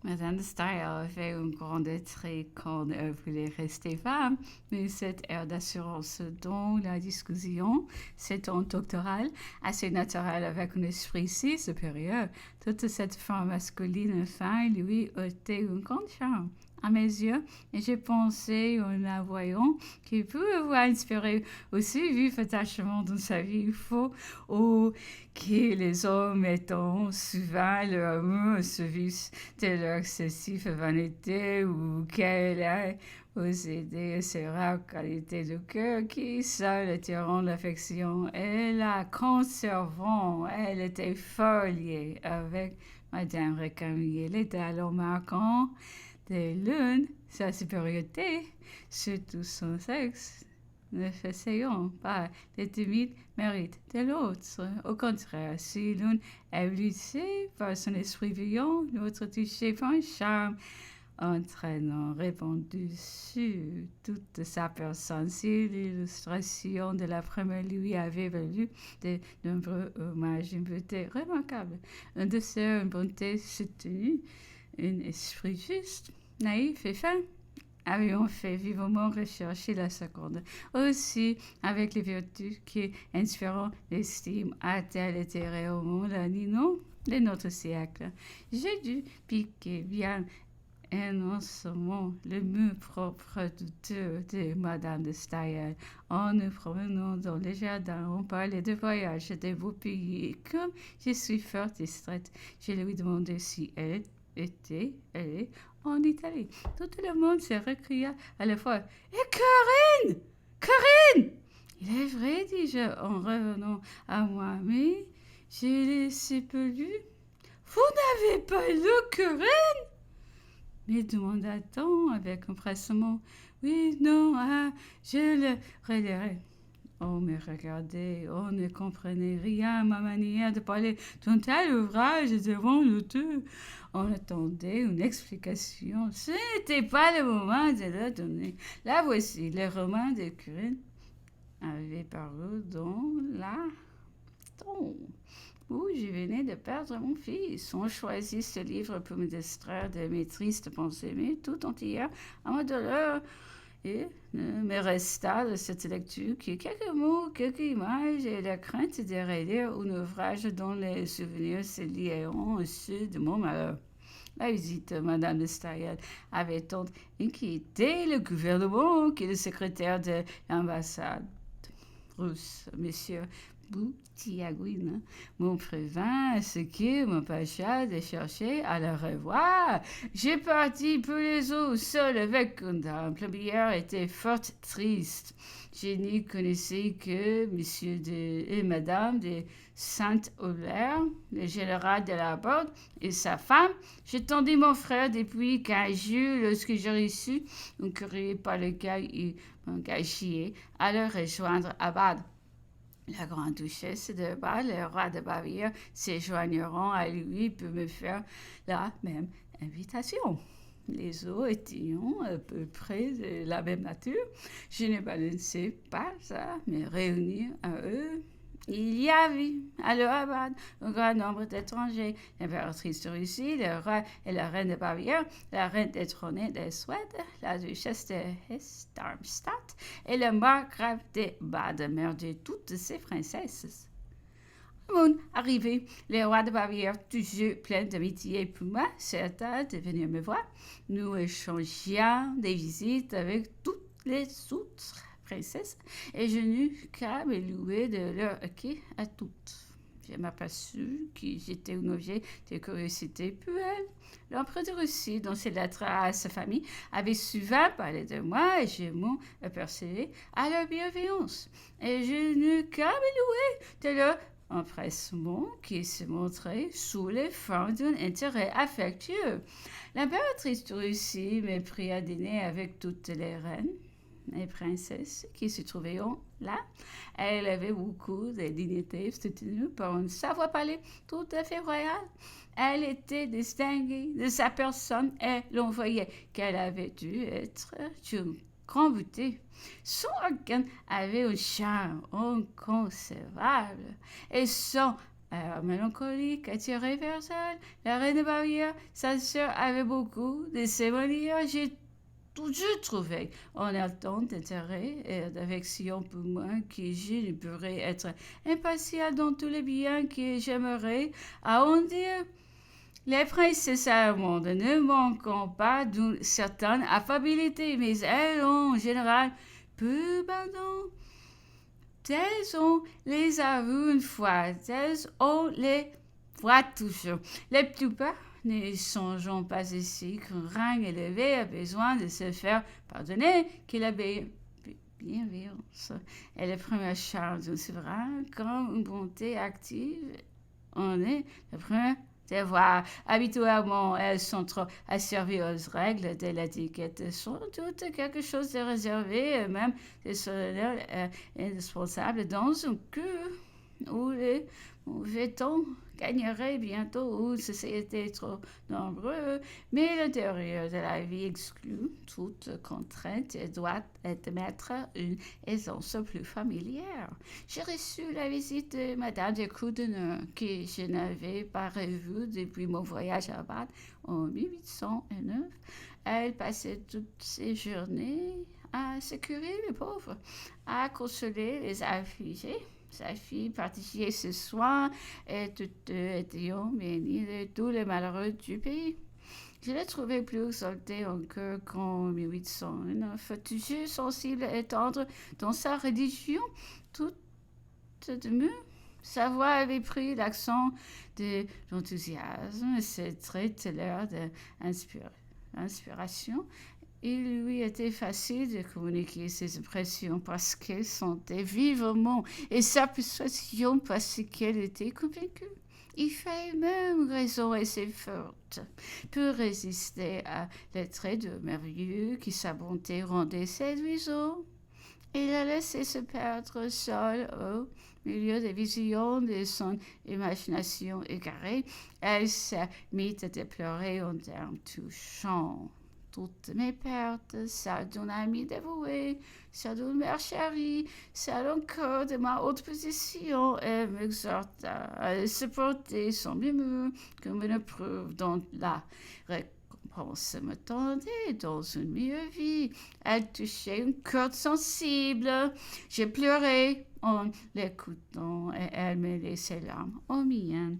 Madame de Staël avait un grand attrait quand elle voulait rester femme, mais cet air d'assurance dont la discussion, cet ton doctoral, assez naturel avec un esprit si supérieur, toute cette forme masculine fin lui ôtait un grand charme. À mes yeux, et j'ai pensé en la voyant qu'il pouvait avoir inspiré aussi vif attachement dans sa vie. Il faut ou que les hommes étant souvent leur amour se vice de leur excessive vanité ou qu'elle a possédé ces rares qualités de cœur qui seules attirant l'affection et la conservant. Elle était foliée avec Madame Récamier. Elle était alors marquant de l'une sa supériorité sur tout son sexe. Ne faisons pas les timides mérites de l'autre. Au contraire, si l'une est blessée par son esprit vivant, l'autre touché par un charme entraînant répandu sur toute sa personne. Si l'illustration de la première lui avait valu de nombreux hommages, une beauté remarquable, un dessert, une bonté soutenue, un esprit juste, naïf et fin, avions fait vivement rechercher la seconde. Aussi, avec les vertus qui inspirent l'estime, a-t-elle été réellement la Ninon de notre siècle. J'ai dû piquer bien innocemment le mot propre douteux de Madame de Staël. En nous promenant dans les jardins, on parlait de voyages des beaux pays. Et comme je suis fort distraite, je lui demandai si elle était allée en Italie. Tout le monde se récria à la fois. Et Corinne! Corinne! Il est vrai, dis-je en revenant à moi, mais je l'ai si peu lu. Vous n'avez pas lu Corinne? Me demanda-t-on avec empressement. Oui, non, ah, je le relirai. On me regardait, on ne comprenait rien à ma manière de parler d'un tel ouvrage devant l'auteur. On attendait une explication. Ce n'était pas le moment de la donner. La voici, le roman de Corinne avait paru dans la tombe où je venais de perdre mon fils. On choisit ce livre pour me distraire de mes tristes pensées, mais tout entière, à ma douleur, et me resta de cette lecture que quelques mots, quelques images et la crainte de relire un ouvrage dont les souvenirs se lieront au sud de mon malheur. La visite de Madame de Staël avait tant inquiété le gouvernement que le secrétaire de l'ambassade russe, Monsieur Boutiagouine, m'ont prévint ce qui m'empêcha de chercher à le revoir. J'ai parti pour les eaux seul avec une dame. La bière était fort triste. Je n'y connaissais que Monsieur et Madame de Saint-Aulaire, le général de la Borde et sa femme. J'attendais mon frère depuis 15 jours lorsque j'ai reçu un courrier par lequel il m'engageait à le rejoindre à Bade. La grande duchesse de Bade et le roi de Bavière se joigneront à lui pour me faire la même invitation. Les eaux étaient à peu près de la même nature. Je ne balançais pas à me réunir à eux. Il y avait à Bade un grand nombre d'étrangers, l'impératrice de Russie, le roi et la reine de Bavière, la reine détrônée de Suède, la duchesse de Hesse-Darmstadt et le margrave de Bade, mère de toutes ces princesses. À mon arrivée, le roi de Bavière, toujours plein d'amitié pour moi, s'arrêta de venir me voir. Nous échangions des visites avec toutes les autres princesse, et je n'eus qu'à me louer de leur acquis à toutes. Je m'aperçus que j'étais un objet de curiosité pour elle. L'empereur de Russie, dans ses lettres à sa famille, avait souvent parlé de moi et je m'en apercevais à leur bienveillance. Et je n'eus qu'à me louer de leur empressement qui se montrait sous les formes d'un intérêt affectueux. L'impératrice de Russie me prit à dîner avec toutes les reines et princesses qui se trouvaient là. Elle avait beaucoup de dignité soutenue par un savoir-parler tout à fait royal. Elle était distinguée de sa personne et l'on voyait qu'elle avait dû être d'une grande beauté. Son organe avait un charme inconcevable et son mélancolique, attirée vers elle. La reine de Bavière, sa sœur, avait beaucoup de ces manières. J'ai toujours trouvé en elle tant d'intérêt et d'affection pour moi que je ne pourrais être impartial dans tous les biens que j'aimerais à en dire. Les princesses allemandes ne manquent pas d'une certaine affabilité, mais elles ont en général peu pardon. Telles on les a vues une fois, telles on les voit toujours. Les plupart ne songeons pas ici qu'un rang élevé a besoin de se faire pardonner, que la bienveillance est le premier charme d'un souverain, comme une bonté active en est le premier devoir. Habituellement, elles sont trop asservies aux règles de l'étiquette, elles sont toutes quelque chose de réservé, et même de solennel et indispensable dans un cœur où les mauvais temps gagnerait bientôt où société trop nombreux, mais l'intérieur de la vie exclut toute contrainte et doit admettre une aisance plus familière. J'ai reçu la visite de Madame de Coudeneuve, que je n'avais pas revue depuis mon voyage à Bath en 1809. Elle passait toutes ses journées à sécuriser les pauvres, à consoler les affligés. Sa fille partageait ses soins et toutes deux étaient bénies de tous les malheureux du pays. Je l'ai trouvé plus exalté en cœur qu'en 1809, toujours sensible et tendre dans sa religion, toute de mieux. Sa voix avait pris l'accent de l'enthousiasme, ses traits l'air d'inspiration. Il lui était facile de communiquer ses impressions parce qu'elle sentait vivement et sa persuasion parce qu'elle était convaincue. Il fallait même raison assez forte pour résister à l'attrait de merveilleux qui sa bonté rendait séduisant. Il la laissait se perdre seule au milieu des visions de son imagination égarée. Elle s'est mise à déplorer en termes touchants toutes mes pertes, celles d'un ami dévoué, celles d'une mère chérie, celles encore de ma haute position, et m'exhorta à supporter son murmure comme une preuve dont la récompense me tendait dans une meilleure vie. Elle touchait une corde sensible. J'ai pleuré en l'écoutant et elle me laissait larmes aux miennes.